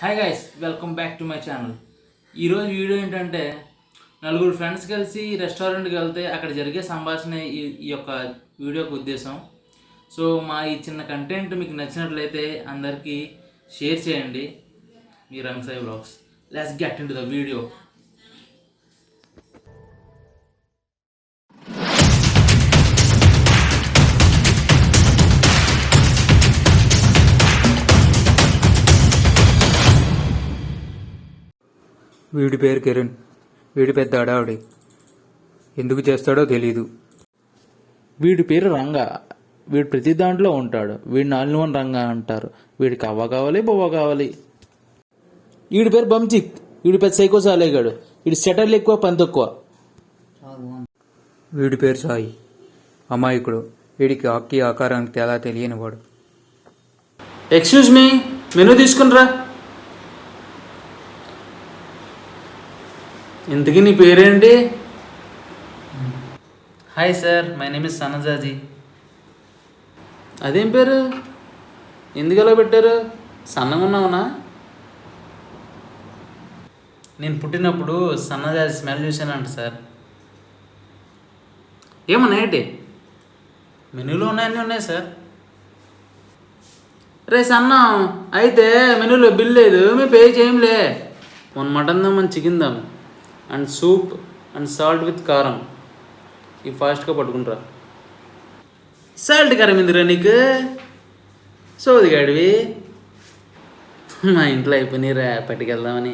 Hi guys, welcome back to my channel. ఈరోజు video ఏంటంటే నలుగురు ఫ్రెండ్స్ కలిసి రెస్టారెంట్కి వెళ్తే అక్కడ జరిగే సంభాషణ ఈ యొక్క వీడియోకి ఉద్దేశం. సో మా ఈ చిన్న కంటెంట్ మీకు నచ్చినట్లయితే అందరికీ షేర్ చేయండి. మీ Rangasai vlogs. Let's get into the video. వీడి పేరు కిరణ్. వీడి పెద్ద అడావిడి. ఎందుకు చేస్తాడో తెలీదు. వీడి పేరు రంగా. వీడు ప్రతి దాంట్లో ఉంటాడు. వీడిని ఆల్-ఇన్-వన్ రంగా అంటారు. వీడికి అవ్వ కావాలి, బొవ్వ కావాలి. వీడి పేరు బంచిక్. వీడి పెద్ద సైకో సాలేగాడు. వీడి సెటర్లు ఎక్కువ, పని తక్కువ. వీడి పేరు సాయి. అమాయకుడు. వీడికి ఆకి ఆకారానికి తేడా తెలియనివాడు. ఎక్స్క్యూజ్ మీ, మెనూ తీసుకునిరా. ఇంతకీ నీ పేరేంటి? Hi sir, my name is Sanajaji. అదేం పేరు? ఎందుకు ఎలా పెట్టారు? సన్నగా ఉన్నావునా? నేను పుట్టినప్పుడు సన్నజాజి స్మెల్ చూశానంట సార్. ఏమన్నా ఏంటి? మెనూలో ఉన్నాయన్నీ ఉన్నాయి సార్. రే సన్న, అయితే మెనూలో బిల్ లేదు, మీ పే చేయంలే. మన మటన్ దమ్, మన chicken them and soup and salt with కారం. ఇవి ఫాస్ట్గా పట్టుకుంటారా. సాల్ట్ కారం ఎందుకురా నీకు? సోదిగాడివి. మా ఇంట్లో అయిపోయినాయిరా, పట్టుకెళ్దామని.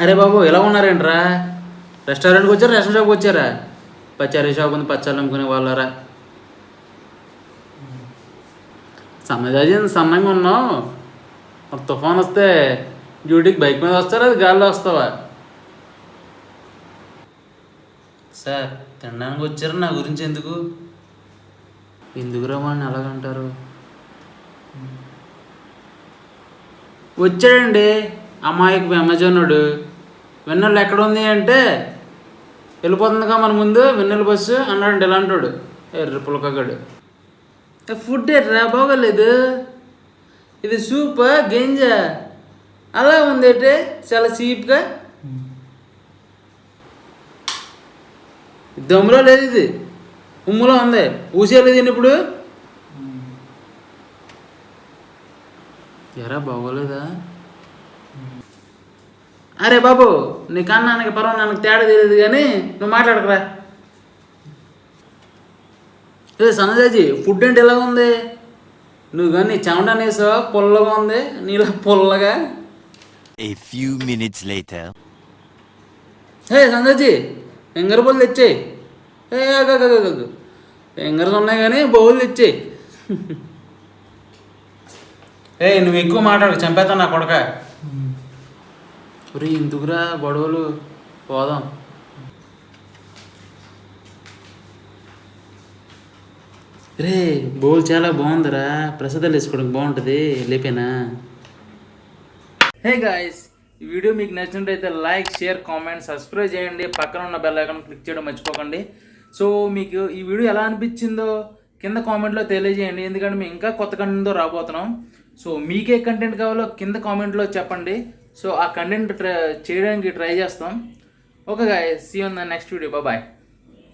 అరే బాబు, ఎలా ఉన్నారేంట్రా? రెస్టారెంట్కి వచ్చారా, రెస్టారెంట్ షాప్కి వచ్చారా? పచారీ షాప్ ఉంది, పచ్చాలు అమ్ముకునే వాళ్ళరా. సన్నజాజీ సన్నంగా ఉన్నావు. ఒక తుఫాన్ వస్తే డ్యూటీకి బైక్ మీద వస్తారా, అది గాల్లో వస్తావా? సార్, తినడానికి వచ్చారు, నా గురించి ఎందుకురా వాడిని అలాగంటారు? వచ్చాడండి అమ్మాయికి అమెజానుడు. వెన్నెల ఎక్కడ ఉంది అంటే, వెళ్ళిపోతుందిగా మన ముందు వెన్నెల బస్సు అన్నాడు. ఇలా అంటాడు ఎర్ర పులకగాడు. ఫుడ్ ఎట్రా బాగోలేదు, ఇది సూపా గింజా అలా ఉంది అంటే చాలా చీప్గా. దమ్ములో లేదు, ఇది ఉమ్ములో ఉంది. ఊసేయలేదు ఇప్పుడు. ఎరా బాగోలేదా? అరే బాబు, నీ కన్నానికి పర్వం నాకు తేడా తెలియదు కానీ నువ్వు మాట్లాడకరా. ఏ సన్నజాజీ, ఫుడ్ అంటే ఎలా ఉంది? నువ్వు కానీ చెమట అనేసావు, పుల్లగా ఉంది, నీలా పుల్లగా. హే సన్నజాజీ, ఫింగర్ బౌల్ తెచ్చేయి. ఫింగర్స్ ఉన్నాయి కానీ బౌల్ తెచ్చేయి. ఏ నువ్వు ఎక్కువ మాట్లాడు, చంపేస్తాను నా కొడక. ఒరే ఎందుకురా గొడవలు, పోదాం. రే బౌల్ చాలా బాగుందిరా, ప్రసాదాలు వేసుకోవడానికి బాగుంటుంది, లేపేనా? హే గాయ్స్, ఈ వీడియో మీకు నచ్చినట్టయితే లైక్, షేర్, కామెంట్, సబ్స్క్రైబ్ చేయండి. పక్కన ఉన్న బెల్ ఐకాన్ క్లిక్ చేయడం మర్చిపోకండి. సో మీకు ఈ వీడియో ఎలా అనిపించిందో కింద కామెంట్లో తెలియజేయండి. ఎందుకంటే మేము ఇంకా కొత్త కంటెంట్తో రాబోతున్నాం. సో మీకే కంటెంట్ కావాలో కింద కామెంట్లో చెప్పండి. సో ఆ కంటెంట్ చేయడానికి ట్రై చేస్తాం. Okay guys, see you in the next video. Bye.